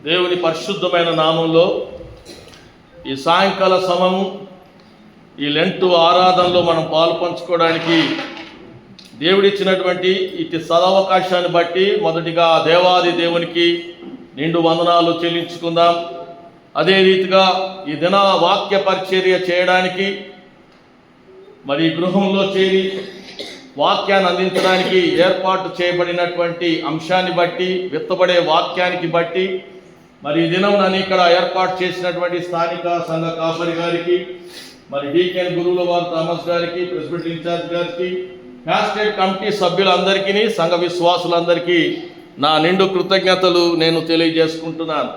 దేవుని పరిశుద్ధమైన నామంలో ఈ సాయంకాల సమయము ఈ లెంటు ఆరాధనలో మనం పాలు పంచుకోవడానికి దేవుడిచ్చినటువంటి ఇటు సదవకాశాన్ని బట్టి మొదటిగా దేవాది దేవునికి నిండు వందనాలు చెల్లించుకుందాం. అదే రీతిగా ఈ దిన వాక్య పరిచర్య చేయడానికి మరి గృహంలో చేరి వాక్యాన్ని అందించడానికి ఏర్పాటు చేయబడినటువంటి అంశాన్ని బట్టి, విత్తబడే వాక్యానికి బట్టి మరి ఈ దినం నన్ను ఇక్కడ ఏర్పాటు చేసినటువంటి స్థానిక సంఘ కాపరి గారికి, మరి డీకెన్ గురువుల వారు థామస్ గారికి, ప్రెసిడెంట్ ఇన్ఛార్జ్ గారికి, ప్యాస్టేట్ కమిటీ సభ్యులందరికీ, సంఘ విశ్వాసులందరికీ నా నిండు కృతజ్ఞతలు నేను తెలియజేసుకుంటున్నాను.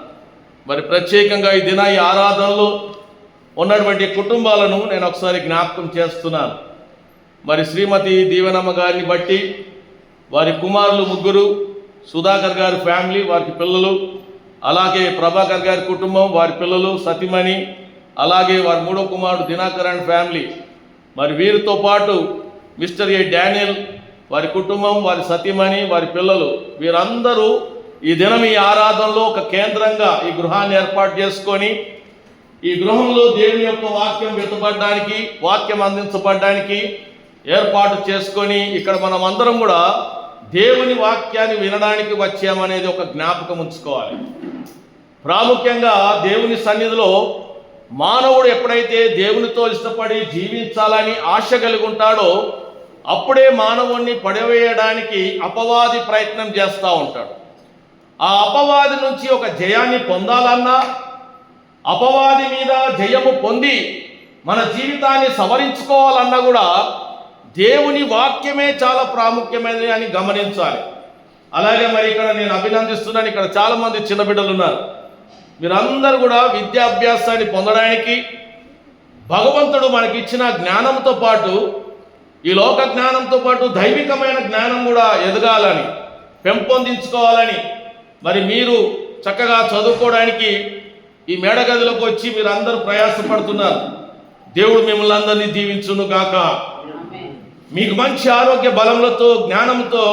మరి ప్రత్యేకంగా ఈ దిన ఈ ఆరాధనలో ఉన్నటువంటి కుటుంబాలను నేను ఒకసారి జ్ఞాపకం చేస్తున్నాను. మరి శ్రీమతి దీవెనమ్మ గారిని బట్టి వారి కుమారులు ముగ్గురు, సుధాకర్ గారి ఫ్యామిలీ, వారికి పిల్లలు, అలాగే ప్రభాకర్ గారి కుటుంబం, వారి పిల్లలు, సతీమణి, అలాగే వారి మూడో కుమారుడు దినాకర్ అండ్ ఫ్యామిలీ, మరి వీరితో పాటు మిస్టర్ ఏ డానియల్, వారి కుటుంబం, వారి సతీమణి, వారి పిల్లలు, వీరందరూ ఈ దినం ఈ ఆరాధనలో ఒక కేంద్రంగా ఈ గృహాన్ని ఏర్పాటు చేసుకొని ఈ గృహంలో దేవుని యొక్క వాక్యం విత్తబడడానికి, వాక్యం అందించబడడానికి ఏర్పాటు చేసుకొని ఇక్కడ మనం అందరం కూడా దేవుని వాక్యాన్ని వినడానికి వచ్చామనేది ఒక జ్ఞాపకం ఉంచుకోవాలి. ప్రాముఖ్యంగా దేవుని సన్నిధిలో మానవుడు ఎప్పుడైతే దేవునితో ఇష్టపడి జీవించాలని ఆశ కలిగి ఉంటాడో అప్పుడే మానవుణ్ణి పడవేయడానికి అపవాది ప్రయత్నం చేస్తూ ఉంటాడు. ఆ అపవాది నుంచి ఒక జయాన్ని పొందాలన్నా, అపవాది మీద జయము పొంది మన జీవితాన్ని సవరించుకోవాలన్నా కూడా దేవుని వాక్యమే చాలా ప్రాముఖ్యమైనది అని గమనించాలి. అలాగే మరి ఇక్కడ నేను అభినందిస్తున్నాను, ఇక్కడ చాలామంది చిన్న బిడ్డలు ఉన్నారు. మీరందరూ కూడా విద్యాభ్యాసాన్ని పొందడానికి భగవంతుడు మనకిచ్చిన జ్ఞానంతో పాటు, ఈ లోక జ్ఞానంతో పాటు దైవికమైన జ్ఞానం కూడా ఎదగాలని, పెంపొందించుకోవాలని మరి మీరు చక్కగా చదువుకోవడానికి ఈ మేడగదిలోకి వచ్చి మీరు అందరూ ప్రయాసపడుతున్నారు. దేవుడు మిమ్మల్ని అందరినీ దీవించును గాక. మీకు మంచి ఆరోగ్య బలములతో, జ్ఞానంతో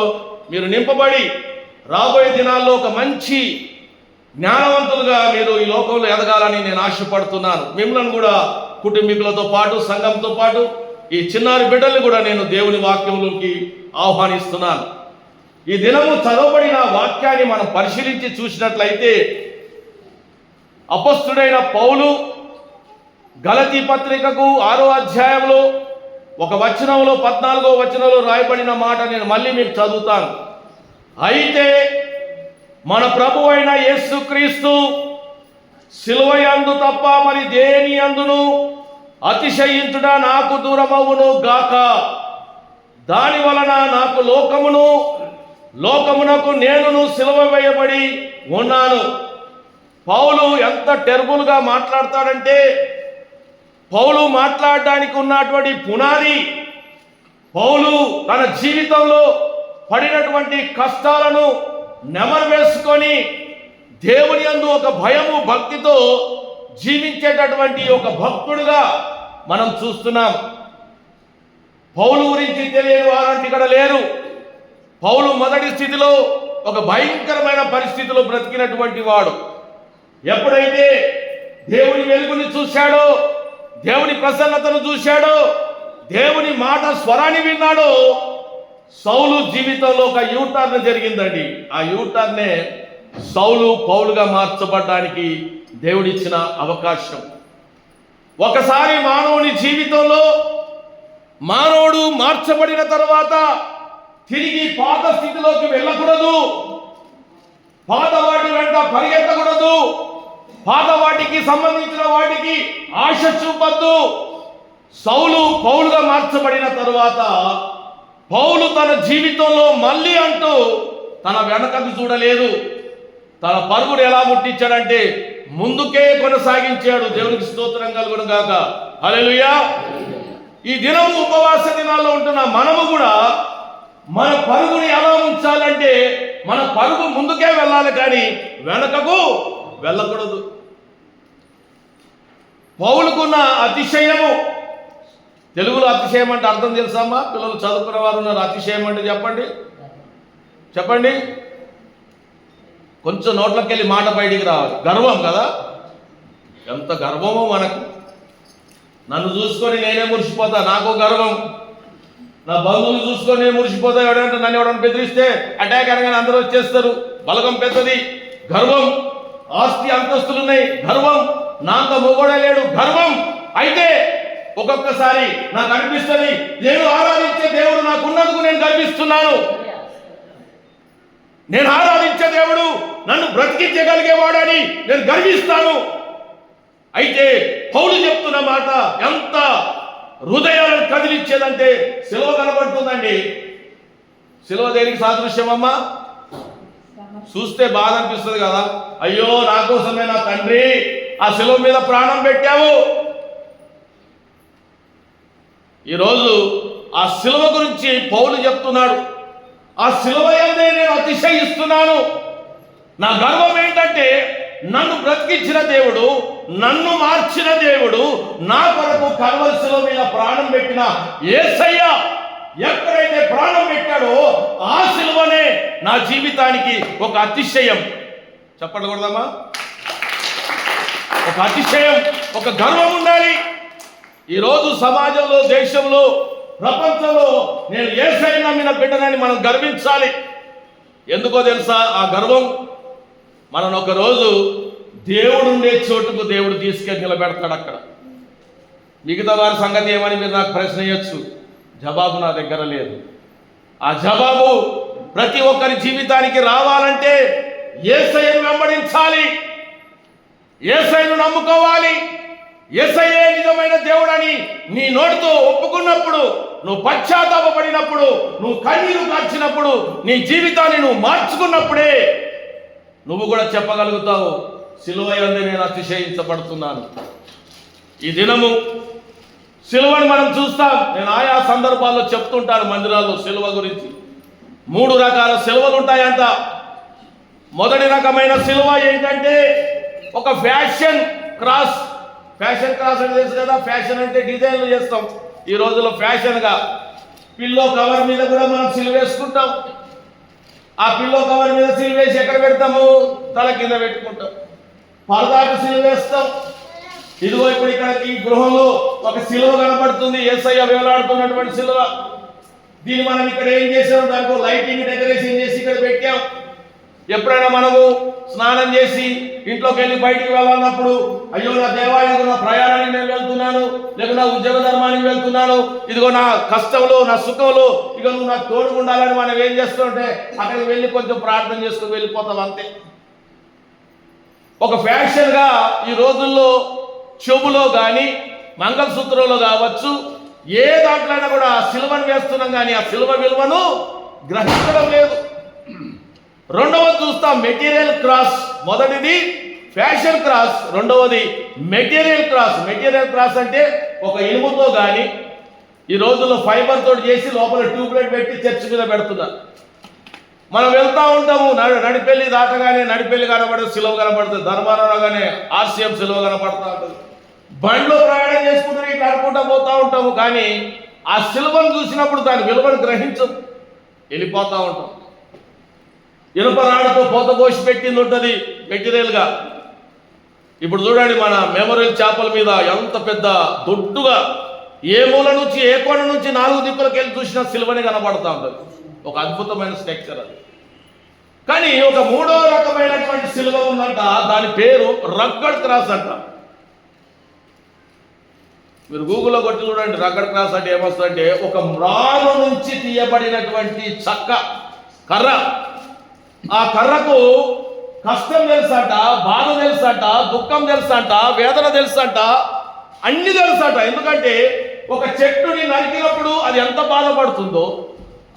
మీరు నింపబడి రాబోయే దినాల్లో ఒక మంచి జ్ఞానవంతులుగా మీరు ఈ లోకంలో ఎదగాలని నేను ఆశపడుతున్నాను. మిమ్మల్ని కూడా కుటుంబీకులతో పాటు, సంఘంతో పాటు ఈ చిన్నారి బిడ్డల్ని కూడా నేను దేవుని వాక్యంలోకి ఆహ్వానిస్తున్నాను. ఈ దినము చదవబడిన వాక్యాన్ని మనం పరిశీలించి చూసినట్లయితే అపొస్తలుడైన పౌలు గలతీ పత్రికకు 6వ అధ్యాయంలో ఒక వచనంలో 14వ వచనంలో రాయబడిన మాట నేను మళ్ళీ మీకు చదువుతాను. అయితే మన ప్రభు అయిన యేసుక్రీస్తు సిలువ యందు తప్ప మరి దేని యందును అతిశయించుట నాకు దూరమవును గాక. దాని వలన నాకు లోకమునకు నేనును సిలువ వేయబడి ఉన్నాను. పౌలు ఎంత టెర్బుల్గా మాట్లాడతాడంటే, పౌలు మాట్లాడడానికి ఉన్నటువంటి పునాది, పౌలు తన జీవితంలో పడినటువంటి కష్టాలను నెమరు వేసుకొని దేవుని యందు ఒక భయము, భక్తితో జీవించేటటువంటి ఒక భక్తుడుగా మనం చూస్తున్నాం. పౌలు గురించి తెలియని వారంటే ఇక్కడ లేరు. పౌలు మొదటి స్థితిలో ఒక భయంకరమైన పరిస్థితిలో బ్రతికినటువంటి వాడు. ఎప్పుడైతే దేవుని వెలుగుని చూశాడో, దేవుని ప్రసన్నతను చూశాడో, దేవుని మాట స్వరాన్ని విన్నాడో, సౌలు జీవితంలో ఒక యూటర్న్ జరిగిందండి. ఆ యూటర్నే సౌలు పౌలుగా మార్చబడడానికి దేవుడిచ్చిన అవకాశం. ఒకసారి మానవుని జీవితంలో మానవుడు మార్చబడిన తర్వాత తిరిగి పాత స్థితిలోకి వెళ్ళకూడదు, పాత వాటి వెంట పరిగెత్తకూడదు, పాత వాటికి సంబంధించిన వాటికి ఆశ చూపద్దు. సౌలు పౌలుగా మార్చబడిన తరువాత పౌలు తన జీవితంలో మళ్ళీ అంటూ తన వెనకకు చూడలేదు. తన పరుగును ఎలా ముట్టించాడంటే ముందుకే కొనసాగించాడు. దేవునికి స్తోత్రం కలుగును గాక. హల్లెలూయా. ఈ దినము ఉపవాస దినాల్లో ఉంటున్న మనము కూడా మన పరుగుని ఎలా ఉంచాలంటే మన పరుగు ముందుకే వెళ్ళాలి, కానీ వెనకకు వెళ్ళకూడదు. పౌలుకున్న అతిశయము, తెలుగులో అతిశయం అంటే అర్థం తెలుసామా? పిల్లలు చదువుకున్న వారు ఉన్నారు. అతిశయం అంటే చెప్పండి. కొంచెం నోట్లోకి వెళ్ళి మాట బయటికి రావాలి. గర్వం కదా, ఎంత గర్వమో మనకు. నన్ను చూసుకొని నేనే మురిసిపోతా, నాకు గర్వం. నా బంధువులు చూసుకొని నేను మురిసిపోతా. ఎవడంటే నన్ను ఎవడని బెదిరిస్తే అటాక్ అనగానే అందరూ వచ్చేస్తారు. బలగం పెద్దది, గర్వం. ఆస్తి అంతస్తులున్నాయి, గర్వం. నాంత మొగోడే లేడు, గర్వం. అయితే ఒక్కొక్కసారి నాకు అనిపిస్తుంది, నేను ఆరాధించే దేవుడు నాకున్నందుకు నేను గర్విస్తున్నాను. నేను ఆరాధించే దేవుడు నన్ను బ్రతికించగలిగేవాడని నేను గర్విస్తాను. అయితే పౌలు చెప్తున్న మాట ఎంత హృదయాలను కదిలించేదంటే సిలువ కనబడుతుందండి. సిలువ దేనికి సాదృశ్యం అమ్మా? చూస్తే బాధ అనిపిస్తుంది కదా. అయ్యో, నా కోసమే నా తండ్రి ఆ సిలువ మీద ప్రాణం పెట్టావు. ఈరోజు ఆ సిలువ గురించి పౌలు చెప్తున్నాడు. ఆ సిలువ యందే నేను అతిశయిస్తున్నాను. నా గర్వం ఏంటంటే నన్ను బ్రతికించిన దేవుడు, నన్ను మార్చిన దేవుడు, నా కొరకు కల్వరి సిలువ మీద ప్రాణం పెట్టిన యేసయ్య ఎక్కడైతే ప్రాణం పెట్టాడో ఆ సిలువనే నా జీవితానికి ఒక అతిశయం. చెప్పకూడదమ్మా? ఒక అతిశయం, ఒక గర్వం ఉండాలి. ఈరోజు సమాజంలో, దేశంలో, ప్రపంచంలో నేను యేసయ్య నమ్మిన బిడ్డనని మనం గర్వించాలి. ఎందుకో తెలుసా? ఆ గర్వం మనను ఒకరోజు దేవుడు ఉండే చోటుకు దేవుడు తీసుకెళ్ళి నిలబెడతాడు. అక్కడ మిగతా వారి సంగతి ఏమని మీరు నాకు ప్రశ్న చేయొచ్చు. జవాబు నా దగ్గర లేదు. ఆ జవాబు ప్రతి ఒక్కరి జీవితానికి రావాలంటే యేసయ్యను వెంబడించాలి, యేసయ్యను నమ్ముకోవాలి. యేసయ్యే నిజమైన దేవుడని నీ నోటితో ఒప్పుకున్నప్పుడు, నువ్వు పశ్చాత్తాపపడినప్పుడు, నువ్వు కన్నీరు కార్చినప్పుడు, నీ జీవితాన్ని నువ్వు మార్చుకున్నప్పుడే నువ్వు కూడా చెప్పగలుగుతావు, సిలువ యందే నేను అతిశయించబడుతున్నాను. ఈ దినము సిలువను మనం చూస్తాం. నేను ఆయా సందర్భాల్లో చెప్తుంటాను మందిరాల్లో సిలువ గురించి. 3 రకాల సిలువలు ఉంటాయంట. మొదటి రకమైన సిలువ ఏంటంటే ఒక ఫ్యాషన్ క్రాస్. ఫ్యాషన్ క్రాస్ అంటే తెలుసు కదా. ఫ్యాషన్ అంటే డిజైన్లు చేస్తాం. ఈ రోజుల్లో ఫ్యాషన్గా పిల్లో కవర్ మీద కూడా మనం సిలువ వేసుకుంటాం. ఆ పిల్లో కవర్ మీద సిలువ వేసి ఎక్కడ పెడతాము? తల కింద పెట్టుకుంటాం. పరదాకు సిలువ వేస్తాం. ఇదిగో ఇప్పుడు ఇక్కడ ఈ గృహంలో ఒక సిలువ కనపడుతుంది, యేసయ్య వేలాడుతున్నటువంటి సిలువ. దీన్ని మనం ఇక్కడ ఏం చేసాం? దానికి లైటింగ్ డెకరేషన్ చేసి ఇక్కడ పెట్టాం. ఎప్పుడైనా మనము స్నానం చేసి ఇంట్లోకి వెళ్ళి బయటికి వెళ్ళాలన్నప్పుడు, అయ్యో నా దేవాలయం, నా ప్రయాణానికి నేను వెళ్తున్నాను, లేక నా ఉద్యోగ ధర్మానికి వెళ్తున్నాను, ఇదిగో నా కష్టంలో, నా సుఖంలో ఇక నువ్వు నాకు తోడుగా ఉండాలని మనం ఏం చేస్తుంటే అక్కడికి వెళ్ళి కొంచెం ప్రార్థన చేసుకుని వెళ్ళిపోతాం, అంతే. ఒక ఫ్యాషన్గా ఈ రోజుల్లో చెవులో కానీ మంగళసూత్రంలో కావచ్చు, ఏ దాంట్లోనే కూడా సిలువను వేస్తున్నాం, కానీ ఆ సిలువ విలువను గ్రహించడం లేదు. రెండవది చూస్తాం, మెటీరియల్ క్రాస్. మొదటిది ఫ్యాషన్ క్రాస్, రెండవది మెటీరియల్ క్రాస్. మెటీరియల్ క్రాస్ అంటే ఒక ఇనుముతో కానీ ఈ రోజుల్లో ఫైబర్ తోటి చేసి లోపల ట్యూబ్లైట్ పెట్టి చర్చ్ మీద పెడుతున్నారు. మనం వెళ్తా ఉంటాము, నడిపెల్లి దాటగానే నడిపెల్లి కనబడుతుంది, సిలువ కనబడుతుంది. ధర్మారావుగానే ఆర్సీఎం సిలువ కనబడుతూ ఉంటుంది. బండ్లో ప్రయాణం చేసుకుంటూ ఇట్లా అనుకుంటూ పోతూ ఉంటాము, కానీ ఆ సిలువను చూసినప్పుడు దాని విలువను గ్రహించం, వెళ్ళిపోతూ ఉంటాం. ఇనుప రాడుతో పోత పోసి పెట్టింది ఉంటుంది మెటీరియల్గా. ఇప్పుడు చూడండి, మన మెమోరియల్ చేపల మీద ఎంత పెద్ద దొడ్డుగా ఏ మూల నుంచి, ఏ కోణ నుంచి 4 దిక్కులకు వెళ్ళి చూసినా సిలువనే కనబడుతూ ఉంటుంది. ఒక అద్భుతమైన స్ట్రక్చర్ అది. కానీ ఒక 3వ రకమైనటువంటి సిలువ ఉందంట, దాని పేరు రగ్గడ్ క్రాస్ అంట. మీరు గూగుల్లో కొట్టి చూడండి, రగ్గడ్ క్రాస్ అంటే ఏమొస్తుందంటే ఒక మ్రాను నుంచి తీయబడినటువంటి చక్క కర్ర. ఆ కర్రకు కష్టం తెలుసంట, బాధ తెలుసంట, దుఃఖం తెలుసంట, వేదన తెలుసంట, అన్ని తెలుసంట. ఎందుకంటే ఒక చెట్టుని నరికినప్పుడు అది ఎంత బాధపడుతుందో,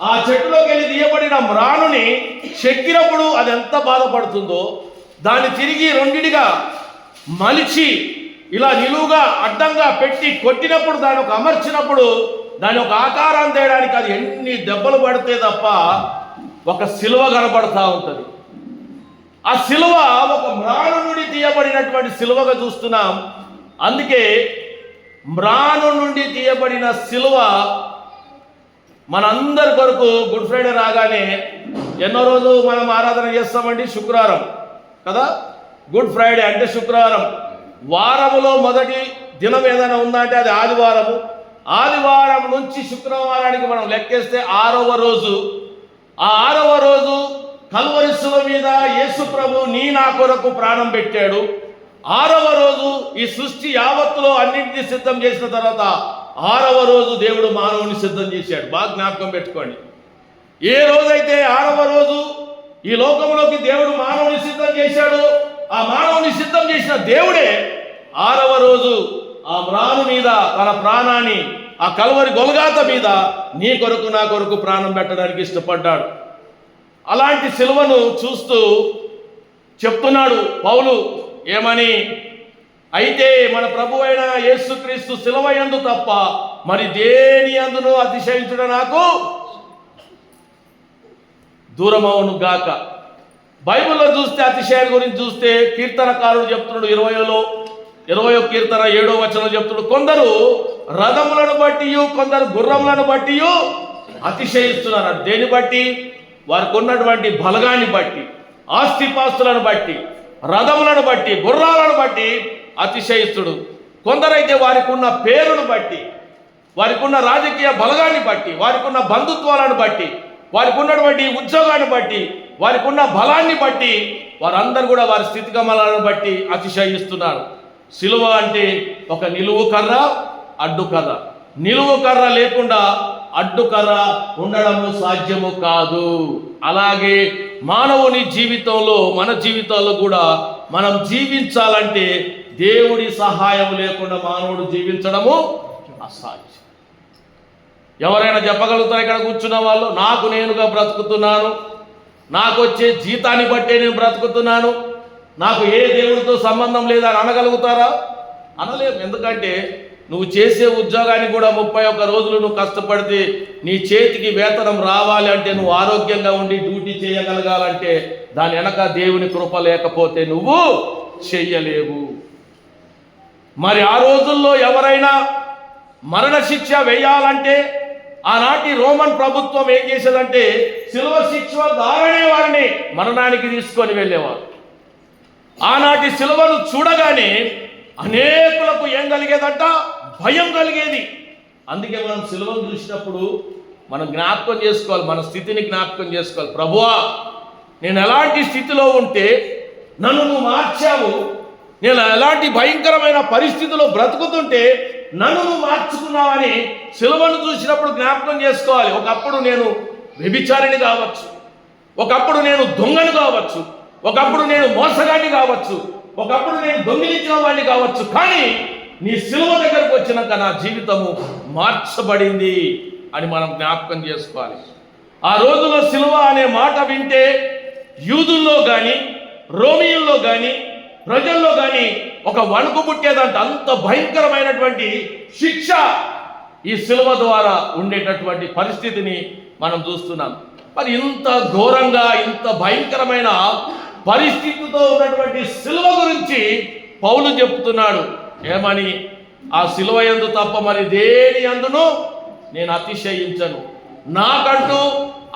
ఆ చెట్టులోకి వెళ్ళి తీయబడిన మ్రానుని చెక్కినప్పుడు అది ఎంత బాధపడుతుందో, దాన్ని తిరిగి రెండిటిగా మలిచి ఇలా నిలువుగా అడ్డంగా పెట్టి కొట్టినప్పుడు, దాని ఒక అమర్చినప్పుడు, దాని ఒక ఆకారం తేయడానికి అది ఎన్ని దెబ్బలు పడితే తప్ప ఒక సిలువ కనబడతా ఉంటుంది. ఆ సిలువ ఒక మ్రాను నుండి తీయబడినటువంటి సిలువగా చూస్తున్నాం. అందుకే మ్రాను నుండి తీయబడిన సిలువ మనందరి కొరకు గుడ్ ఫ్రైడే రాగానే ఎన్నో రోజు మనం ఆరాధన చేస్తామండి? శుక్రవారం కదా, గుడ్ ఫ్రైడే అంటే శుక్రవారం. వారములో మొదటి దినం ఏదైనా ఉందా అంటే అది ఆదివారము. ఆదివారం నుంచి శుక్రవారానికి మనం లెక్కేస్తే 6వ రోజు. ఆ 6వ రోజు కల్వరి శిలువ మీద యేసు ప్రభు నా కొరకు ప్రాణం పెట్టాడు. 6వ రోజు ఈ సృష్టి యావత్తులో అన్నింటినీ సిద్ధం చేసిన తర్వాత 6వ రోజు దేవుడు మానవుని సిద్ధం చేశాడు. బాగా జ్ఞాపకం పెట్టుకోండి. ఏ రోజైతే 6వ రోజు ఈ లోకంలోకి దేవుడు మానవుని సిద్ధం చేశాడు, ఆ మానవుని సిద్ధం చేసిన దేవుడే 6వ రోజు ఆ మ్రాను మీద తన ప్రాణాన్ని ఆ కల్వరి గొల్గాత మీద నీ కొరకు నా కొరకు ప్రాణం పెట్టడానికి ఇష్టపడ్డాడు. అలాంటి సిలువను చూస్తూ చెప్తున్నాడు పౌలు ఏమని, అయితే మన ప్రభు అయిన యేసుక్రీస్తు సిలువ యందు తప్ప మరి దేని యందును అతిశయించుట నాకు దూరమవును గాక. బైబిల్లో చూస్తే అతిశయం గురించి చూస్తే కీర్తనకారుడు చెప్తున్నాడు 20వ కీర్తన 7వ వచనం చెప్తున్నాడు, కొందరు రథములను బట్టి కొందరు గుర్రములను బట్టి అతిశయిస్తున్నారు. దేని బట్టి? వారికి ఉన్నటువంటి బలగాన్ని బట్టి, ఆస్తిపాస్తులను బట్టి, రథములను బట్టి, గుర్రాలను బట్టి అతిశయిస్తుడు. కొందరైతే వారికి ఉన్న పేరును బట్టి, వారికి ఉన్న రాజకీయ బలగాన్ని బట్టి, వారికి ఉన్న బంధుత్వాలను బట్టి, వారికి ఉన్నటువంటి ఉద్యోగాన్ని బట్టి, వారికి ఉన్న బలాన్ని బట్టి వారందరూ కూడా వారి స్థితిగమనాలను బట్టి అతిశయిస్తున్నారు. సిలువ అంటే ఒక నిలువు కర్ర, అడ్డు కర్ర. నిలువు కర్ర లేకుండా అడ్డు కర్ర ఉండడము సాధ్యము కాదు. అలాగే మానవుని జీవితంలో, మన జీవితాల్లో కూడా మనం జీవించాలంటే దేవుడి సహాయం లేకుండా మానవుడు జీవించడము అసాధ్యం. ఎవరైనా చెప్పగలుగుతారు ఇక్కడ కూర్చున్న వాళ్ళు, నాకు నేనుగా బ్రతుకుతున్నాను, నాకు వచ్చే జీతాన్ని బట్టే నేను బ్రతుకుతున్నాను, నాకు ఏ దేవుడితో సంబంధం లేదని అనగలుగుతారా? అనలేము. ఎందుకంటే నువ్వు చేసే ఉద్యోగానికి కూడా 31 రోజులు నువ్వు కష్టపడితే నీ చేతికి వేతనం రావాలి అంటే, నువ్వు ఆరోగ్యంగా ఉండి డ్యూటీ చేయగలగాలంటే దాని వెనక దేవుని కృప లేకపోతే నువ్వు చెయ్యలేవు. మరి ఆ రోజుల్లో ఎవరైనా మరణశిక్ష వేయాలంటే ఆనాటి రోమన్ ప్రభుత్వం ఏం చేసేదంటే శిలువ శిక్ష ద్వారానే వారిని మరణానికి తీసుకొని వెళ్ళేవారు. ఆనాటి శిలువను చూడగానే అనేకులకు ఏం కలిగేదంట? భయం కలిగేది. అందుకే మనం శిలువను చూసినప్పుడు మనం జ్ఞాపకం చేసుకోవాలి, మన స్థితిని జ్ఞాపకం చేసుకోవాలి. ప్రభువా, నేను ఎలాంటి స్థితిలో ఉంటే నన్ను నువ్వు మార్చావు, నేను ఎలాంటి భయంకరమైన పరిస్థితిలో బ్రతుకుతుంటే నన్ను నువ్వు మార్చుకున్నావని శిలువను చూసినప్పుడు జ్ఞాపకం చేసుకోవాలి. ఒకప్పుడు నేను వ్యభిచారిని కావచ్చు, ఒకప్పుడు నేను దొంగని కావచ్చు, ఒకప్పుడు నేను మోసగాడిని కావచ్చు, ఒకప్పుడు నేను దొంగిలించిన వాడిని కావచ్చు, కానీ నీ సిలువ దగ్గరకు వచ్చినాక నా జీవితము మార్చబడింది అని మనం జ్ఞాపకం చేసుకోవాలి. ఆ రోజులో సిలువ అనే మాట వింటే యూదుల్లో కానీ, రోమియుల్లో కానీ, ప్రజల్లో కానీ ఒక వణుకు పుట్టేదంట. అంత భయంకరమైనటువంటి శిక్ష ఈ సిలువ ద్వారా ఉండేటటువంటి పరిస్థితిని మనం చూస్తున్నాం. మరి ఇంత ఘోరంగా, ఇంత భయంకరమైన పరిస్థితితో ఉన్నటువంటి సిలువ గురించి పౌలు చెప్తున్నాడు ఏమని, ఆ సిలువ యందు తప్ప మరి దేని యందును నేను అతిశయించను. నాకంటూ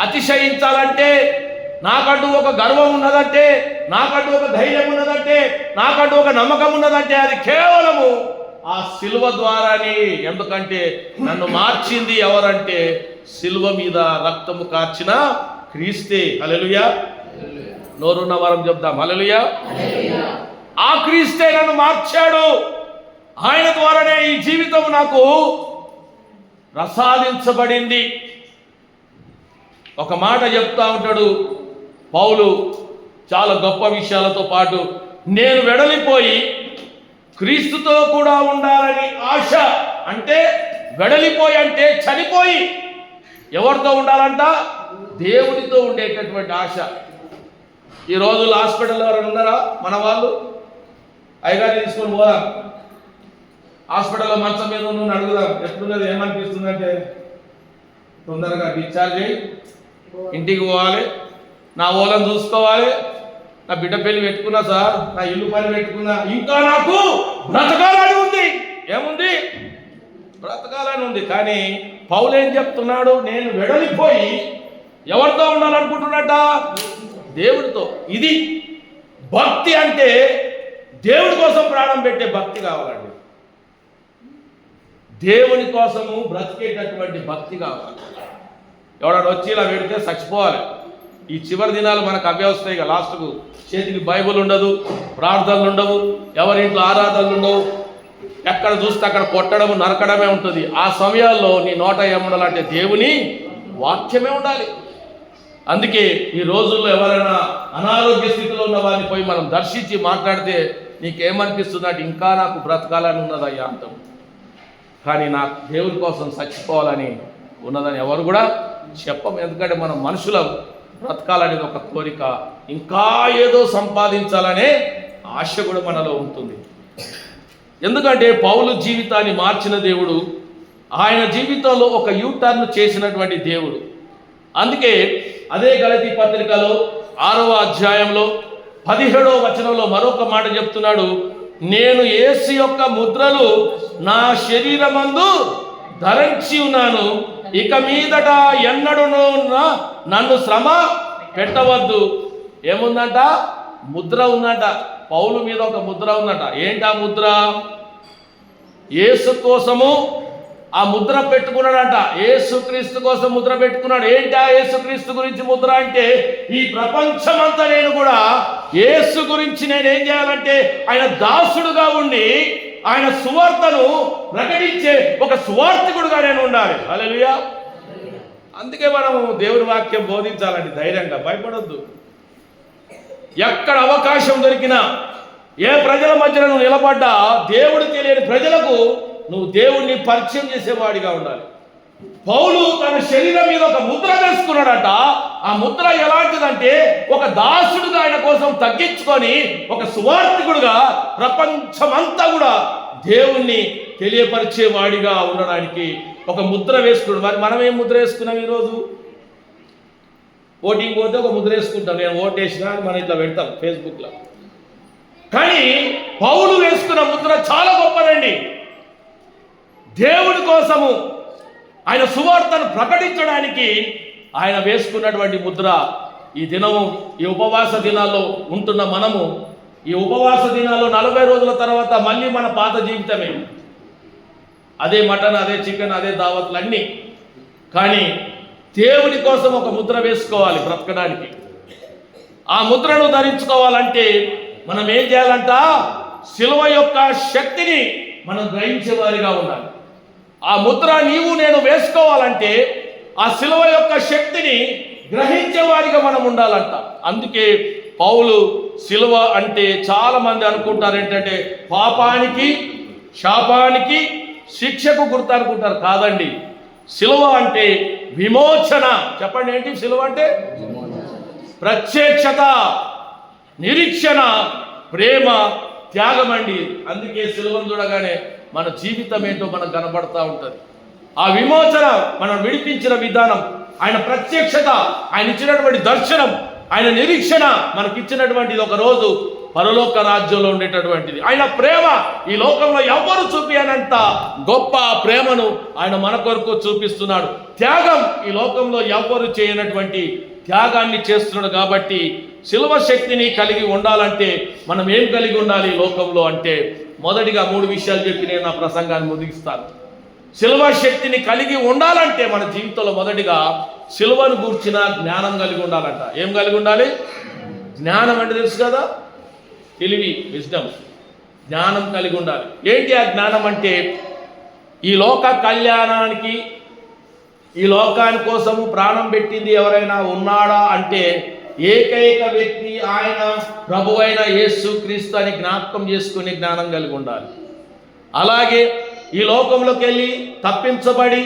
అతిశయించాలంటే, నాకంటూ ఒక గర్వం ఉన్నదంటే, నాకంటూ ఒక ధైర్యం ఉన్నదంటే, నాకంటూ ఒక నమ్మకం ఉన్నదంటే అది కేవలము ఆ సిలువ ద్వారానే. ఎందుకంటే నన్ను మార్చింది ఎవరంటే సిలువ మీద రక్తము కార్చిన క్రీస్తే. హల్లెలూయా. నోరున్న వారం చెప్దాం హల్లెలూయా. ఆ క్రీస్తే నన్ను మార్చాడు. ఆయన ద్వారానే ఈ జీవితం నాకు ప్రసాదించబడింది. ఒక మాట చెప్తా ఉంటాడు పౌలు చాలా గొప్ప విషయాలతో పాటు, నేను వెడలిపోయి క్రీస్తుతో కూడా ఉండాలని ఆశ. అంటే వెడలిపోయి అంటే చనిపోయి ఎవరితో ఉండాలంట? దేవుడితో ఉండేటటువంటి ఆశ. ఈ రోజుల్లో హాస్పిటల్లో ఎవరైనా ఉన్నారా? మన వాళ్ళు అయ్యగారిని తీసుకొని పోదాం, హాస్పిటల్లో మంచం మీద ఉన్న అడుగుదాం, ఎట్లున్నది, ఏమనిపిస్తుందంటే తొందరగా డిశ్చార్జ్ అయ్యి ఇంటికి పోవాలి, నా ఓలను చూసుకోవాలి, నా బిడ్డ పెళ్లి పెట్టుకున్నా సార్, నా ఇల్లు పని పెట్టుకున్నా, ఇంకా నాకు బ్రతకాలని ఉంది. ఏముంది? బ్రతకాలని ఉంది. కానీ పౌలు ఏం చెప్తున్నాడు? నేను వెడలిపోయి ఎవరితో ఉండాలనుకుంటున్నట? దేవుడితో. ఇది భక్తి అంటే దేవుడి కోసం ప్రాణం పెట్టే భక్తి కావాలండి. దేవుని కోసము బ్రతికేటటువంటి భక్తి కావాలి. ఎవడన్నా వచ్చి ఇలా పెడితే చచ్చిపోవాలి. ఈ చివరి దినాలు మనకు అవే వస్తాయి. ఇక లాస్ట్కు చేతికి బైబుల్ ఉండదు, ప్రార్థనలు ఉండవు, ఎవరింట్లో ఆరాధనలు ఉండవు, ఎక్కడ చూస్తే అక్కడ కొట్టడము నరకడమే ఉంటుంది. ఆ సమయాల్లో నీ నోట ఏముండాలంటే దేవుని వాక్యమే ఉండాలి. అందుకే ఈ రోజుల్లో ఎవరైనా అనారోగ్య స్థితిలో ఉన్న వారిని పోయి మనం దర్శించి మాట్లాడితే నీకేమనిపిస్తుంది అంటే ఇంకా నాకు బ్రతకాలని ఉన్నదయ్యా అంటాం. కానీ నాకు దేవుని కోసం చచ్చిపోవాలని ఉన్నదని ఎవరు కూడా చెప్పం. ఎందుకంటే మనం మనుషులం, బ్రతకాలనేది ఒక కోరిక, ఇంకా ఏదో సంపాదించాలనే ఆశ కూడా మనలో ఉంటుంది. ఎందుకంటే పౌలు జీవితాన్ని మార్చిన దేవుడు, ఆయన జీవితంలో ఒక యూటర్న్ చేసినటువంటి దేవుడు. అందుకే అదే గలతీ పత్రికలో 6వ అధ్యాయంలో 17వ వచనంలో మరొక మాట చెప్తున్నాడు. నేను యేసు యొక్క ముద్రలు నా శరీరమందు ధరించి ఉన్నాను, ఇక మీదట ఎన్నడూను నన్ను శ్రమ పెట్టవద్దు. ఏముందంట? ముద్ర ఉందంట. పౌలు మీద ఒక ముద్ర ఉందంట. ఏంటా ముద్ర? యేసు కోసము ఆ ముద్ర పెట్టుకున్నాడంట. యేసుక్రీస్తు కోసం ముద్ర పెట్టుకున్నాడు. ఏంటా యేసుక్రీస్తు గురించి ముద్ర అంటే, ఈ ప్రపంచమంతా నేను కూడా యేసు గురించి నేనేం చేయాలంటే ఆయన దాసుడుగా ఉండి ఆయన సువార్తను ప్రకటించే ఒక సువార్థికుడుగా నేను ఉండాలి. హల్లెలూయా. అందుకే మనము దేవుని వాక్యం బోధించాలండి ధైర్యంగా, భయపడొద్దు. ఎక్కడ అవకాశం దొరికినా, ఏ ప్రజల మధ్యలో నువ్వు నిలబడ్డా, దేవుడు తెలియని ప్రజలకు నువ్వు దేవుణ్ణి పరిచయం చేసేవాడిగా ఉండాలి. పౌలు తన శరీరం మీద ఒక ముద్ర వేసుకున్నాడట. ఆ ముద్ర ఎలాంటిదంటే, ఒక దాసుడుగా ఆయన కోసం తగ్గించుకొని ఒక సువార్థికుడుగా ప్రపంచమంతా కూడా దేవుణ్ణి తెలియపరిచేవాడిగా ఉండడానికి ఒక ముద్ర వేసుకున్నాడు. మరి మనం ఏం ముద్ర వేసుకున్నాం? ఈరోజు ఓటింగ్ పోతే ఒక ముద్ర వేసుకుంటాం. నేను ఓటు వేసినా అని మనం ఇట్లా పెడతాం ఫేస్బుక్లో. కానీ పౌలు వేసుకున్న ముద్ర చాలా గొప్పదండి. దేవుడి కోసము ఆయన సువార్తను ప్రకటించడానికి ఆయన వేసుకున్నటువంటి ముద్ర. ఈ దినము, ఈ ఉపవాస దినాల్లో ఉంటున్న మనము, ఈ ఉపవాస దినాల్లో 40 రోజుల తర్వాత మళ్ళీ మన పాత జీవితమే, అదే మటన్, అదే చికెన్, అదే దావత్లు అన్నీ. కానీ దేవుని కోసం ఒక ముద్ర వేసుకోవాలి బ్రతకడానికి. ఆ ముద్రను ధరించుకోవాలంటే మనం ఏం చేయాలంట? శిలువ యొక్క శక్తిని మనం గ్రహించేవారిగా ఉండాలి. ఆ ముద్ర నీవు నేను వేసుకోవాలంటే ఆ శిలువ యొక్క శక్తిని గ్రహించేవారిగా మనం ఉండాలంట. అందుకే పౌలు శిలువ అంటే చాలా మంది అనుకుంటారు ఏంటంటే పాపానికి, శాపానికి, శిక్షకు గుర్తు అనుకుంటారు. కాదండి, శిలువ అంటే విమోచన. చెప్పండి, ఏంటి శిలువ అంటే? ప్రత్యక్షత, నిరీక్షణ, ప్రేమ, త్యాగం అండి. అందుకే శిలువను చూడగానే మన జీవితం ఏంటో మనకు కనబడతా ఉంటుంది. ఆ విమోచన, మనం విడిపించిన విధానం, ఆయన ప్రత్యక్షత, ఆయన ఇచ్చినటువంటి దర్శనం, ఆయన నిరీక్షణ మనకిచ్చినటువంటిది ఒక రోజు పరలోక రాజ్యంలో ఉండేటటువంటిది. ఆయన ప్రేమ ఈ లోకంలో ఎవ్వరు చూపియనంత గొప్ప ప్రేమను ఆయన మన కొరకు చూపిస్తున్నాడు. త్యాగం ఈ లోకంలో ఎవ్వరు చేయనటువంటి త్యాగాన్ని చేస్తున్నాడు. కాబట్టి శిలువ శక్తిని కలిగి ఉండాలంటే మనం ఏం కలిగి ఉండాలి ఈ లోకంలో అంటే, మొదటిగా 3 విషయాలు చెప్పి నేను నా ప్రసంగాన్ని ముగిస్తాను. శిలువ శక్తిని కలిగి ఉండాలంటే మన జీవితంలో మొదటిగా శిలువను గూర్చిన జ్ఞానం కలిగి ఉండాలంట. ఏం కలిగి ఉండాలి? జ్ఞానం అంటే తెలుసు కదా, తెలివి, విజ్డమ్, జ్ఞానం కలిగి ఉండాలి. ఏంటి ఆ జ్ఞానం అంటే, ఈ లోక కళ్యాణానికి, ఈ లోకాని కోసము ప్రాణం పెట్టింది ఎవరైనా ఉన్నాడా అంటే ఏకైక వ్యక్తి ఆయన ప్రభువైన యేసు క్రీస్తు అని జ్ఞాపకం చేసుకునే జ్ఞానం కలిగి ఉండాలి. అలాగే ఈ లోకంలోకి వెళ్ళి తప్పించబడి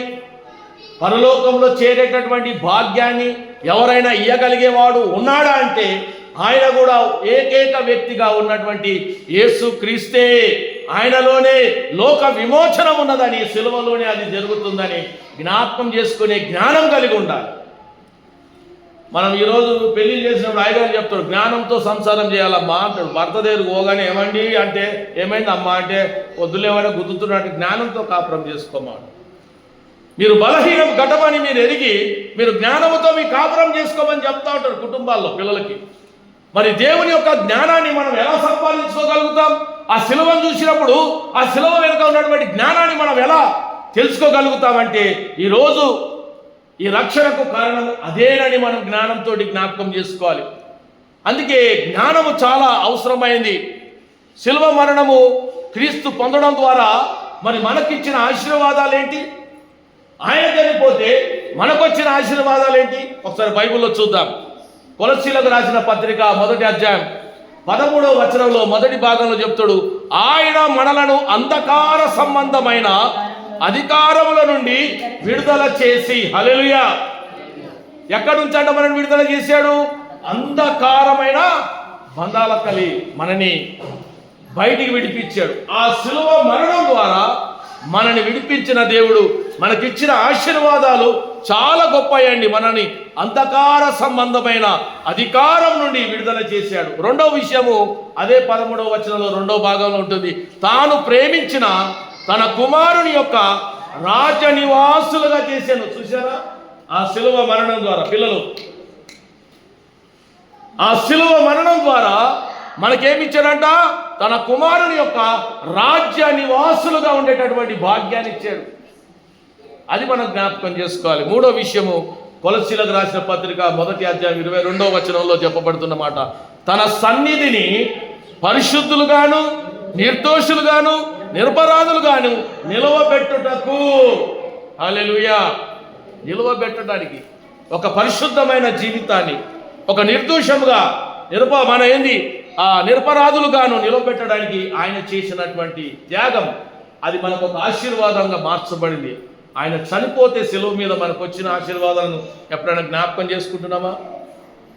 పరలోకంలో చేరేటటువంటి భాగ్యాన్ని ఎవరైనా ఇయ్యగలిగేవాడు ఉన్నాడా అంటే ఆయన కూడా ఏకైక వ్యక్తిగా ఉన్నటువంటి యేసు క్రీస్తే. ఆయనలోనే లోక విమోచనం ఉన్నదని, సిలువలోనే అది జరుగుతుందని జ్ఞాపకం చేసుకునే జ్ఞానం కలిగి ఉండాలి. మనం ఈరోజు పెళ్లి చేసినప్పుడు ఆయగారు చెప్తాడు, జ్ఞానంతో సంసారం చేయాలమ్మా అంటాడు. భర్త దగ్గరికి పోగానే ఏమండి అంటే ఏమైంది అమ్మా అంటే వద్దులేవాడే గుద్దుతున్నాడు. జ్ఞానంతో కాపురం చేసుకోమాట. మీరు బలహీనం ఘటమని మీరు ఎరిగి మీరు జ్ఞానముతో మీ కాపురం చేసుకోమని చెప్తా ఉంటారు కుటుంబాల్లో పిల్లలకి. మరి దేవుని యొక్క జ్ఞానాన్ని మనం ఎలా సంపాదించుకోగలుగుతాం? ఆ శిలువను చూసినప్పుడు ఆ శిలువ వెనుక ఉన్నటువంటి జ్ఞానాన్ని మనం ఎలా తెలుసుకోగలుగుతామంటే ఈరోజు ఈ రక్షణకు కారణం అదేనని మనం జ్ఞానంతో జ్ఞాపకం చేసుకోవాలి. అందుకే జ్ఞానము చాలా అవసరమైంది. శిలువ మరణము క్రీస్తు పొందడం ద్వారా మరి మనకిచ్చిన ఆశీర్వాదాలు ఏంటి? ఆయన చనిపోతే మనకొచ్చిన ఆశీర్వాదాలు ఏంటి? ఒకసారి బైబిల్లో చూద్దాం. కొలస్సీలకు రాసిన పత్రిక 1వ అధ్యాయం 13వ వచనంలో మొదటి భాగంలో చెప్తాడు, ఆయన మనలను అంధకార సంబంధమైన అధికారముల నుండి విడుదల చేసి, హల్లెలూయా, ఎక్కడి నుంచి అంటే మనని విడుదల చేశాడు? అంధకారమైన బంధాలకలి మనని బయటికి విడిపించాడు. ఆ శిలువ మరణం ద్వారా మనని విడిపించిన దేవుడు మనకిచ్చిన ఆశీర్వాదాలు చాలా గొప్పయండి. మనని అంధకార సంబంధమైన అధికారం నుండి విడుదల చేశాడు. రెండవ విషయము అదే 13వ వచనంలో 2వ భాగంలో ఉంటుంది, తాను ప్రేమించిన తన కుమారుని యొక్క రాజ్య నివాసులుగా చేశాను. చూసారా? ఆ శిలువ మరణం ద్వారా పిల్లలు, ఆ శిలువ మరణం ద్వారా మనకేమిచ్చాడంట? తన కుమారుని యొక్క రాజ్య నివాసులుగా ఉండేటటువంటి భాగ్యాన్ని ఇచ్చాడు. అది మనం జ్ఞాపకం చేసుకోవాలి. మూడో విషయము కొలస్సీలకు రాసిన పత్రిక 1వ అధ్యాయం 22వ వచనంలో చెప్పబడుతున్న మాట, తన సన్నిధిని పరిశుద్ధులుగాను నిర్దోషులుగాను నిరపరాధులుగాను నిలవబెట్టుటకు, హల్లెలూయా, నిలవబెట్టడానికి ఒక పరిశుద్ధమైన జీవితాన్ని, ఒక నిర్దోషముగా మన ఏంది ఆ నిరపరాధులుగాను నిలవబెట్టడానికి ఆయన చేసినటువంటి త్యాగం అది మనకు ఒక ఆశీర్వాదంగా మార్చబడింది. ఆయన చనిపోతే శిలువ మీద మనకు వచ్చిన ఆశీర్వాదాలను ఎప్పుడైనా జ్ఞాపకం చేసుకుంటున్నామా?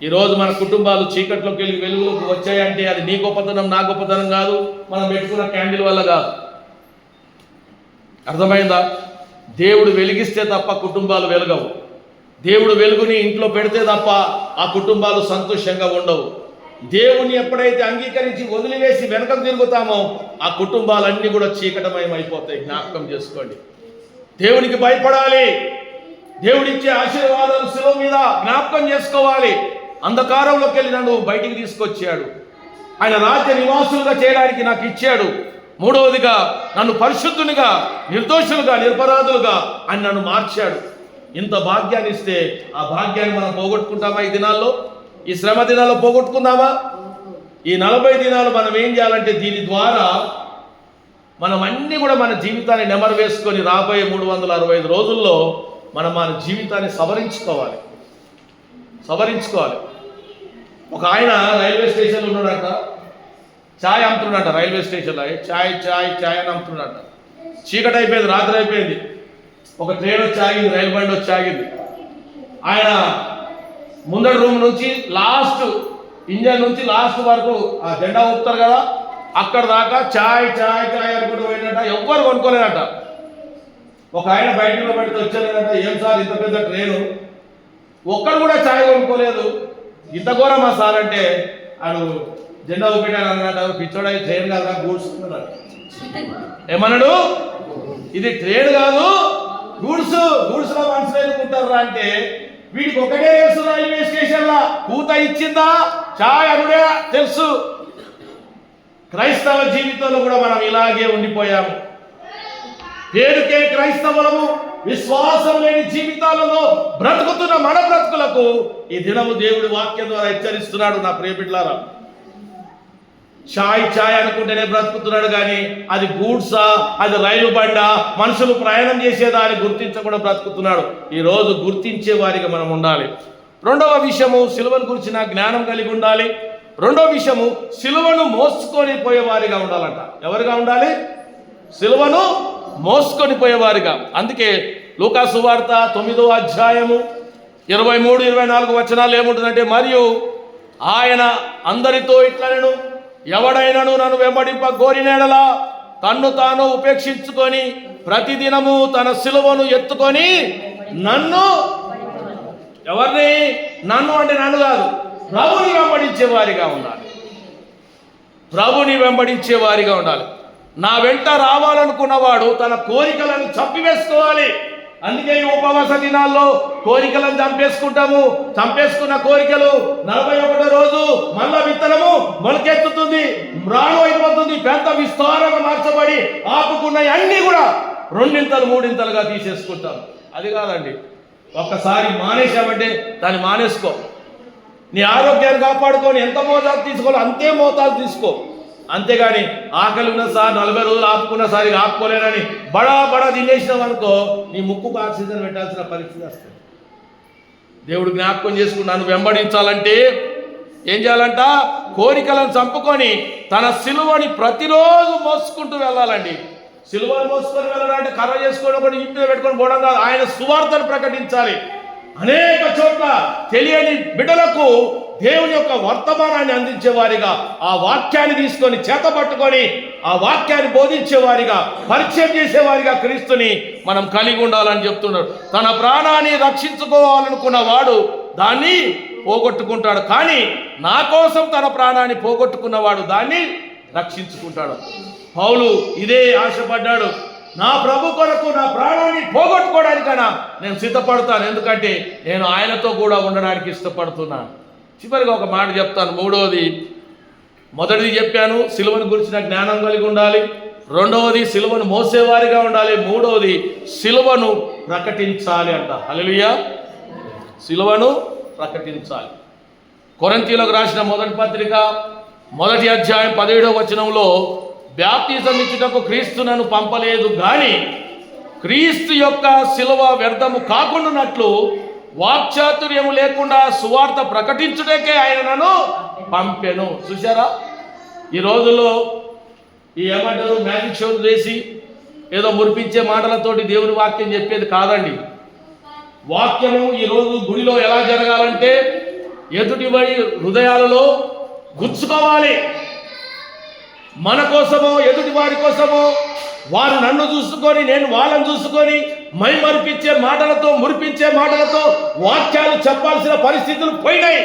ఈరోజు మన కుటుంబాలు చీకట్లోకి వెళ్ళి వెలుగులోకి వచ్చాయంటే అది నీ గొప్పతనం, నా గొప్పతనం కాదు, మనం పెట్టుకున్న క్యాండిల్ వల్ల కాదు. అర్థమైందా? దేవుడు వెలిగిస్తే తప్ప కుటుంబాలు వెలగవు. దేవుడు వెలుగుని ఇంట్లో పెడితే తప్ప ఆ కుటుంబాలు సంతోషంగా ఉండవు. దేవుని ఎప్పుడైతే అంగీకరించి వదిలివేసి వెనకకు తిరుగుతామో ఆ కుటుంబాలన్నీ కూడా చీకటమయం అయిపోతాయి. జ్ఞాపకం చేసుకోండి. దేవునికి భయపడాలి. దేవుడిచ్చే ఆశీర్వాదాలు శిలువ మీద జ్ఞాపకం చేసుకోవాలి. అంధకారంలోకి వెళ్ళి నన్ను బయటికి తీసుకొచ్చాడు. ఆయన రాజ్య నివాసులుగా చేయడానికి నాకు ఇచ్చాడు. మూడవదిగా నన్ను పరిశుద్ధునిగా, నిర్దోషులుగా, నిరపరాధులుగా ఆయన నన్ను మార్చాడు. ఇంత భాగ్యాన్ని ఇస్తే ఆ భాగ్యాన్ని మనం పోగొట్టుకుంటామా? ఈ దినాల్లో, ఈ శ్రమ దినాల్లో పోగొట్టుకుందామా? ఈ 40 దినాలు మనం ఏం చేయాలంటే దీని ద్వారా మనం అన్నీ కూడా మన జీవితాన్ని నెమరు వేసుకొని రాబోయే 365 రోజుల్లో మనం మన జీవితాన్ని సవరించుకోవాలి. ఒక ఆయన రైల్వే స్టేషన్లో ఉన్నాడట, ఛాయ్ అమ్ముతున్నాడట. రైల్వే స్టేషన్లో ఛాయ్ అని అమ్ముతున్నాడట. చీకటి అయిపోయింది, రాత్రి అయిపోయింది. ఒక ట్రైన్ వచ్చి ఆగింది, రైలు బండి వచ్చి ఆగింది. ఆయన ముందటి రూమ్ నుంచి లాస్ట్ ఇంజన్ నుంచి లాస్ట్ వరకు ఆ జెండా ఊపుతారు కదా, అక్కడ దాకా ఛాయ్ అనుకుంటూ పోయినట్ట. ఎవ్వరు కొనుక్కోలేదట. ఒక ఆయన బయటలో పెడితే వచ్చాలేదట, ఏం సార్ ఇంత పెద్ద ట్రైను, ఒక్కడు కూడా ఛాయ్ కొనుక్కోలేదు. ఇంత ఘోరమా సార్ అంటే ఆడు జెండా ఊపిటాను అన్నట. పిచ్చోడా, ట్రైన్ కాదురా, గూడ్స్ అన్నాడు. ఏమన్నాడు? ఇది ట్రైన్ కాదు, గూడ్స్ లో మనుషులు ఎదుర్కొంటారా అంటే వీడికి ఒకటే తెలుసు, రైల్వే స్టేషన్లో కూత ఇచ్చిందా ఛాయ్ అనుడే తెలుసు. క్రైస్తవ జీవితంలో కూడా మనం ఇలాగే ఉండిపోయాము. పేరుకే క్రైస్తవులము, విశ్వాసం లేని జీవితాలలో బ్రతుకుతున్న మన బ్రతుకులకు ఈ దినము దేవుడి వాక్యం ద్వారా హెచ్చరిస్తున్నాడు. నా ప్రియ బిడ్డలారా, ఛాయ్ అనుకుంటేనే బ్రతుకుతున్నాడు కానీ అది గూడ్సా, అది రైలు బండా, మనుషులు ప్రయాణం చేసేదా అని గుర్తించకుండా బ్రతుకుతున్నాడు. ఈరోజు గుర్తించే వారిగా మనం ఉండాలి. రెండవ విషయము, సిలువను గురించిన జ్ఞానం కలిగి ఉండాలి. రెండవ విషయము, సిలువను మోసుకొని పోయేవారిగా ఉండాలంట. ఎవరిగా ఉండాలి? సిలువను మోసుకొని పోయేవారిగా. అందుకే లూకా సువార్త 9వ అధ్యాయము 23-24 వచనాలు ఏముంటుందంటే, మరియు ఆయన అందరితో ఇట్లనెను, ఎవడైనను నన్ను వెంబడింప కోరినేడలా తన్ను తాను ఉపేక్షించుకొని ప్రతిదినము తన సిలువను ఎత్తుకొని నన్ను, ఎవరిని? నన్ను అంటే నన్ను కాదు, ప్రభుని వెంబడించేవారిగా ఉండాలి. ప్రభుని వెంబడించేవారిగా ఉండాలి. నా వెంట రావాలనుకున్నవాడు తన కోరికలను చంపివేసుకోవాలి. అందుకే ఈ ఉపవాస దినాల్లో కోరికలను చంపేసుకున్న కోరికలు 41వ రోజు మళ్ళా విత్తనము మొలకెత్తుతుంది, రాను అయిపోతుంది, పెద్ద విస్తారంగా మార్చబడి ఆపుకున్నాయి అన్నీ కూడా 2 3 తీసేసుకుంటాం. అది కాదండి, ఒక్కసారి మానేశామంటే దాన్ని మానేసుకో. నీ ఆరోగ్యాన్ని కాపాడుకొని ఎంత మోతాదు తీసుకోవాలో అంతే మోతాదు తీసుకో. అంతేగాని ఆకలి ఉన్న సార్ 40 రోజులు ఆపుకున్న సార్ ఇక ఆపుకోలేనని బడా తినేసినావు అనుకో, నీ ముక్కుకు ఆక్సిజన్ పెట్టాల్సిన పరిస్థితి వస్తుంది. దేవుడు జ్ఞాపకం చేసుకున్నాను. వెంబడించాలంటే ఏం చేయాలంట? కోరికలను చంపుకొని తన సిలువని ప్రతిరోజు మోసుకుంటూ వెళ్ళాలండి. సిలువను మోసుకొని వెళ్ళాలంటే కర్ర చేసుకొని ఒకటి ఇంటిలో పెట్టుకొని పోవడం కాదు, ఆయన సువార్తను ప్రకటించాలి. అనేక చోట్ల తెలియని బిడ్డలకు దేవుని యొక్క వర్తమానాన్ని అందించేవారిగా, ఆ వాక్యాన్ని తీసుకొని చేతపట్టుకొని ఆ వాక్యాన్ని బోధించేవారిగా, పరిచయం చేసేవారిగా క్రీస్తుని మనం కలిగి ఉండాలని చెప్తున్నాడు. తన ప్రాణాన్ని రక్షించుకోవాలనుకున్న వాడు దాన్ని పోగొట్టుకుంటాడు, కానీ నా కోసం తన ప్రాణాన్ని పోగొట్టుకున్నవాడు దాన్ని రక్షించుకుంటాడు. పౌలు ఇదే ఆశపడ్డాడు. నా ప్రభు కొరకు నా ప్రాణాన్ని పోగొట్టుకోవడానికైనా నేను సిద్ధపడతాను, ఎందుకంటే నేను ఆయనతో కూడా ఉండడానికి ఇష్టపడుతున్నాను. చివరిగా ఒక మాట చెప్తాను. మొదటిది చెప్పాను, సిలువను గురించిన జ్ఞానం కలిగి ఉండాలి. రెండవది సిలువను మోసేవారిగా ఉండాలి. మూడవది సిలువను ప్రకటించాలి అంట. హల్లెలూయా. సిలువను ప్రకటించాలి. కొరింథీయులకు రాసిన మొదటి పత్రిక 1వ అధ్యాయం 17వ వచనంలో, బాప్తిజం ఇచ్చుటకు క్రీస్తు నన్ను పంపలేదు గాని క్రీస్తు యొక్క సిలువ వ్యర్థము కాకుండానట్లు వాక్చాతుర్యము లేకుండా సువార్త ప్రకటించుటకే ఆయన నన్ను పంపెను. చూసారా, ఈ రోజుల్లో ఏమంటారు, మ్యాజిక్ షోలు చేసి ఏదో మురిపించే మాటలతోటి దేవుని వాక్యం చెప్పేది కాదండి. వాక్యము ఈరోజు గుడిలో ఎలా జరగాలంటే ఎదుటివాడి హృదయాలలో గుచ్చుకోవాలి. మన కోసమో ఎదుటి వారి కోసమో, వారు నన్ను చూసుకొని నేను వాళ్ళని చూసుకొని మైమరిపించే మాటలతో, మురిపించే మాటలతో వాక్యాలు చెప్పాల్సిన పరిస్థితులు పోయినాయి.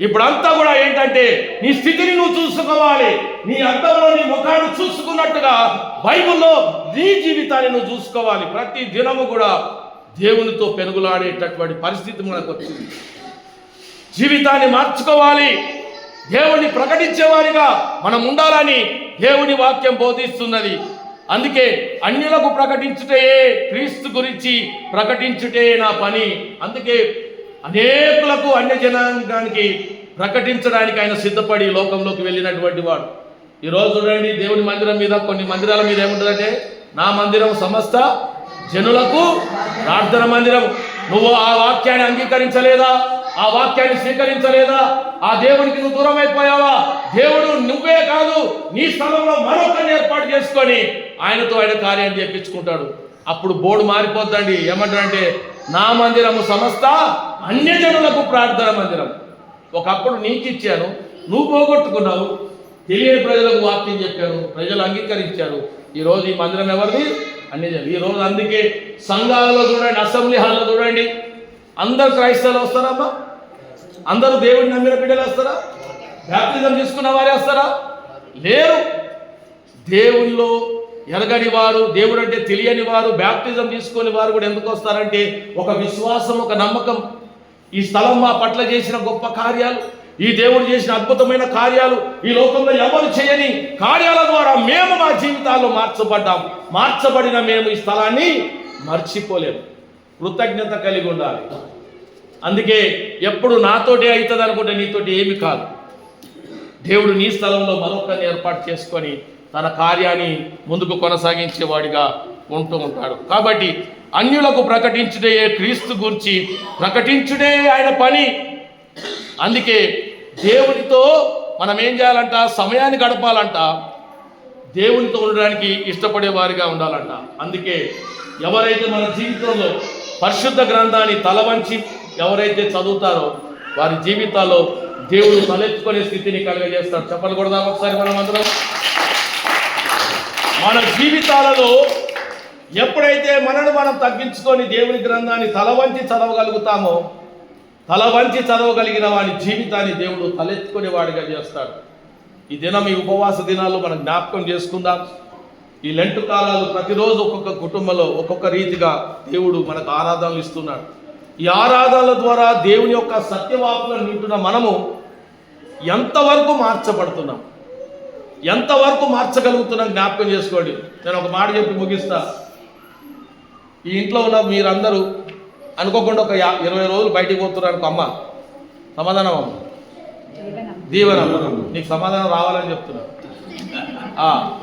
ఇప్పుడంతా కూడా ఏంటంటే నీ స్థితిని నువ్వు చూసుకోవాలి. నీ అద్దంలో నీ ముఖాన్ని చూసుకున్నట్టుగా బైబిల్లో నీ జీవితాన్ని నువ్వు చూసుకోవాలి. ప్రతి దినము కూడా దేవునితో పెనుగులాడేటటువంటి పరిస్థితి మనకు వచ్చింది. జీవితాన్ని మార్చుకోవాలి. దేవుని ప్రకటించేవారిగా మనం ఉండాలని దేవుని వాక్యం బోధిస్తున్నది. అందుకే అన్యులకు ప్రకటించుటే, క్రీస్తు గురించి ప్రకటించుటే నా పని. అందుకే అనేకులకు అన్య జనాంగానికి ప్రకటించడానికి ఆయన సిద్ధపడి లోకంలోకి వెళ్ళినటువంటి వాడు. ఈరోజు చూడండి, దేవుని మందిరం మీద, కొన్ని మందిరాల మీద ఏముంటుందంటే, నా మందిరం సమస్త జనులకు ప్రార్థన మందిరం. నువ్వు ఆ వాక్యాన్ని అంగీకరించలేదా? ఆ వాక్యాన్ని స్వీకరించలేదా? ఆ దేవునికి నువ్వు దూరం అయిపోయావా? దేవుడు నువ్వే కాదు, నీ స్థలంలో మరొకరిని ఏర్పాటు చేసుకొని ఆయనతో ఆయన కార్యాన్ని చేపించుకుంటాడు. అప్పుడు బోర్డు మారిపోద్దండి. ఏమంటారంటే, నా మందిరము సమస్త అన్యజనులకు ప్రార్థన మందిరం. ఒకప్పుడు నీకు ఇచ్చాను, నువ్వు పోగొట్టుకున్నావు. తెలియని ప్రజలకు వాక్యం చెప్పాను, ప్రజలు అంగీకరించారు. ఈరోజు ఈ మందిరం ఎవరిది? అన్యజనులు. ఈరోజు అందుకే సంఘాలలో చూడండి, అసెంబ్లీ హాల్లో చూడండి, అందరు క్రైస్తవులు వస్తారమ్మా? అందరూ దేవుడిని నమ్మిన బిడ్డలు వస్తారా? బాప్తిజం తీసుకున్న వారే వస్తారా? లేరు. దేవుల్లో ఎరగని వారు, దేవుడు అంటే తెలియని వారు, బాప్తిజం తీసుకుని వారు కూడా ఎందుకు వస్తారంటే, ఒక విశ్వాసం, ఒక నమ్మకం. ఈ స్థలం మా పట్ల చేసిన గొప్ప కార్యాలు, ఈ దేవుడు చేసిన అద్భుతమైన కార్యాలు, ఈ లోకంలో ఎవరు చేయని కార్యాల ద్వారా మేము మా జీవితాల్లో మార్చబడిన మేము ఈ స్థలాన్ని మర్చిపోలేము. కృతజ్ఞత కలిగి ఉండాలి. అందుకే ఎప్పుడు నాతోటే అవుతుంది అనుకుంటే నీతోటి ఏమి కాదు. దేవుడు నీ స్థలంలో మరొకరిని ఏర్పాటు చేసుకొని తన కార్యాన్ని ముందుకు కొనసాగించేవాడిగా ఉంటూ ఉంటాడు. కాబట్టి అన్యులకు ప్రకటించుటే, క్రీస్తు గురించి ప్రకటించుటే ఆయన పని. అందుకే దేవునితో మనం ఏం చేయాలంట? సమయాన్ని గడపాలంట, దేవునితో ఉండడానికి ఇష్టపడే వారిగా ఉండాలంట. అందుకే ఎవరైతే మన జీవితంలో పరిశుద్ధ గ్రంథాన్ని తలవంచి ఎవరైతే చదువుతారో వారి జీవితాల్లో దేవుడు తలెత్తుకునే స్థితిని కలుగజేస్తాడు. చెప్పలు కొడదాం ఒకసారి మనం అందరం. మన జీవితాలలో ఎప్పుడైతే మనను మనం తగ్గించుకొని దేవుని గ్రంథాన్ని తలవంచి చదవగలుగుతామో, తలవంచి చదవగలిగిన వాడి జీవితాన్ని దేవుడు తలెత్తుకునే వాడిగా చేస్తాడు. ఈ దినం, ఈ ఉపవాస దినాల్లో మనం జ్ఞాపకం చేసుకుందాం. ఈ లెంటు కాలాలు ప్రతిరోజు ఒక్కొక్క కుటుంబంలో ఒక్కొక్క రీతిగా దేవుడు మనకు ఆరాధనలు ఇస్తున్నాడు. ఈ ఆరాధనల ద్వారా దేవుని యొక్క సత్యవాకులను వింటున్న మనము ఎంతవరకు మార్చబడుతున్నాం, ఎంతవరకు మార్చగలుగుతున్నాం జ్ఞాపకం చేసుకోండి. నేను ఒక మాట చెప్పి ముగిస్తా. ఈ ఇంట్లో ఉన్న మీరందరూ అనుకోకుండా ఒక 20 రోజులు బయటికి పోతున్నారు. అమ్మ సమాధానం, అమ్మ దీవెన, నీకు సమాధానం రావాలని చెప్తున్నా.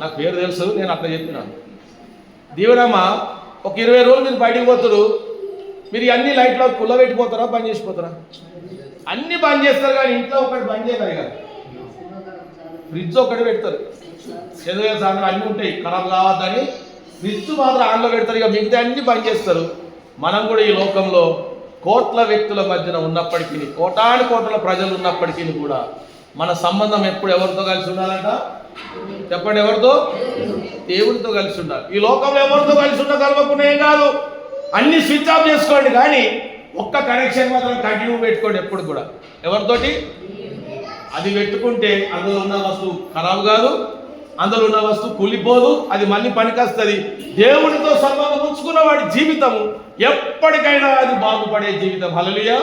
నాకు పేరు తెలుసు, నేను అట్లా చెప్పినాను. దీవెనమ్మ ఒక 20 రోజులు మీరు బయటికి పోతురు, మీరు అన్ని లైట్లో కుల్ల పెట్టిపోతారా, బంద్ చేసిపోతారా? అన్ని బంద్ చేస్తారు, కానీ ఇంట్లో ఒకటి బంద్ చేయరు కదా. ఫ్రిడ్జ్ ఒకటి పెడతారు, చదువు సాయంత్రం అన్నీ ఉంటాయి, ఖరాబ్ కావద్దని ఫ్రిడ్జ్ మాత్రం ఆన్లో పెడతారు. ఇక మిగతా అన్ని బంద్ చేస్తారు. మనం కూడా ఈ లోకంలో కోట్ల వ్యక్తుల మధ్యన ఉన్నప్పటికీ, కోటాను కోట్ల ప్రజలు ఉన్నప్పటికీ కూడా మన సంబంధం ఎప్పుడు ఎవరితో కలిసి ఉండాలంట? చెప్పండి, ఎవరితో? దేవుడితో కలిసి ఉండాలి. ఈ లోకంలో ఎవరితో కలిసి ఉండగలవకుండా ఏం కాదు, అన్ని స్విచ్ ఆఫ్ చేసుకోండి, కానీ ఒక్క కనెక్షన్ మాత్రం కంటిన్యూ పెట్టుకోండి ఎప్పుడు కూడా. ఎవరితోటి? అది పెట్టుకుంటే అందులో ఉన్న వస్తువు ఖరాబ్ కాదు, అందులో ఉన్న వస్తువు కూలిపోదు, అది మళ్ళీ పనికొస్తుంది. దేవుడితో సంబంధం ఉంచుకున్న వాడి జీవితము ఎప్పటికైనా అది బాగుపడే జీవితం. హల్లెలూయా.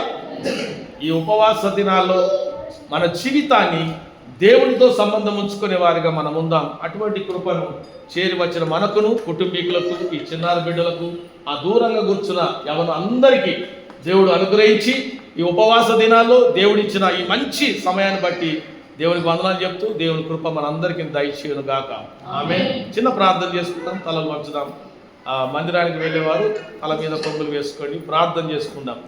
ఈ ఉపవాస దినాల్లో మన జీవితాన్ని దేవునితో సంబంధం ఉంచుకునే వారిగా మనం ఉందాం. అటువంటి కృపను చేరి వచ్చిన మనకును, కుటుంబీకులకు, ఈ చిన్నారి బిడ్డలకు, ఆ దూరంగా కూర్చున్న యవన అందరికీ దేవుడు అనుగ్రహించి ఈ ఉపవాస దినాల్లో దేవుడిచ్చిన ఈ మంచి సమయాన్ని బట్టి దేవునికి వందనాలు చెప్తూ దేవుని కృప మనందరికీ దయచేయును గాక. ఆమేన్. చిన్న ప్రార్థన చేసుకుందాం, తలలు వంచుదాం. మందిరానికి వెళ్ళేవారు తల మీద కొంగులు వేసుకొని ప్రార్థన చేసుకుందాం.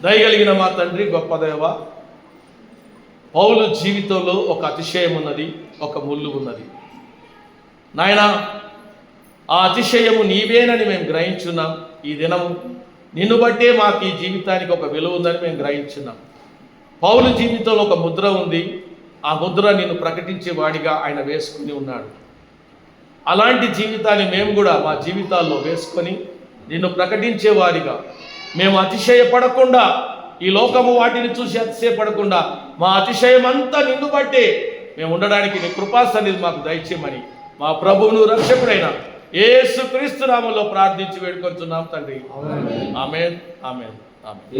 దయగలిగిన మా తండ్రి, గొప్ప దేవ, పౌలు జీవితంలో ఒక అతిశయం ఉన్నది, ఒక ముళ్ళు ఉన్నది. నాయనా, ఆ అతిశయము నీవేనని మేము గ్రహించున్నాం. ఈ దినము నిన్ను బట్టే మాకు ఈ జీవితానికి ఒక విలువ ఉందని మేము గ్రహించున్నాం. పౌలు జీవితంలో ఒక ముద్ర ఉంది. ఆ ముద్ర నిన్ను ప్రకటించే వాడిగా ఆయన వేసుకుని ఉన్నాడు. అలాంటి జీవితాన్ని మేము కూడా మా జీవితాల్లో వేసుకొని నిన్ను ప్రకటించే వారిగా, మేము అతిశయపడకుండా, ఈ లోకము వాటిని చూసి అతిశయపడకుండా, మా అతిశయం అంతా నిన్ను బట్టే మేము ఉండడానికి నీ కృపా సన్నిధి మాకు దయచేయమని మా ప్రభువును రక్షకుడైన యేసుక్రీస్తు నామములో ప్రార్థించి వేడుకొంటున్నాం తండ్రి. ఆమేన్, ఆమేన్, ఆమేన్.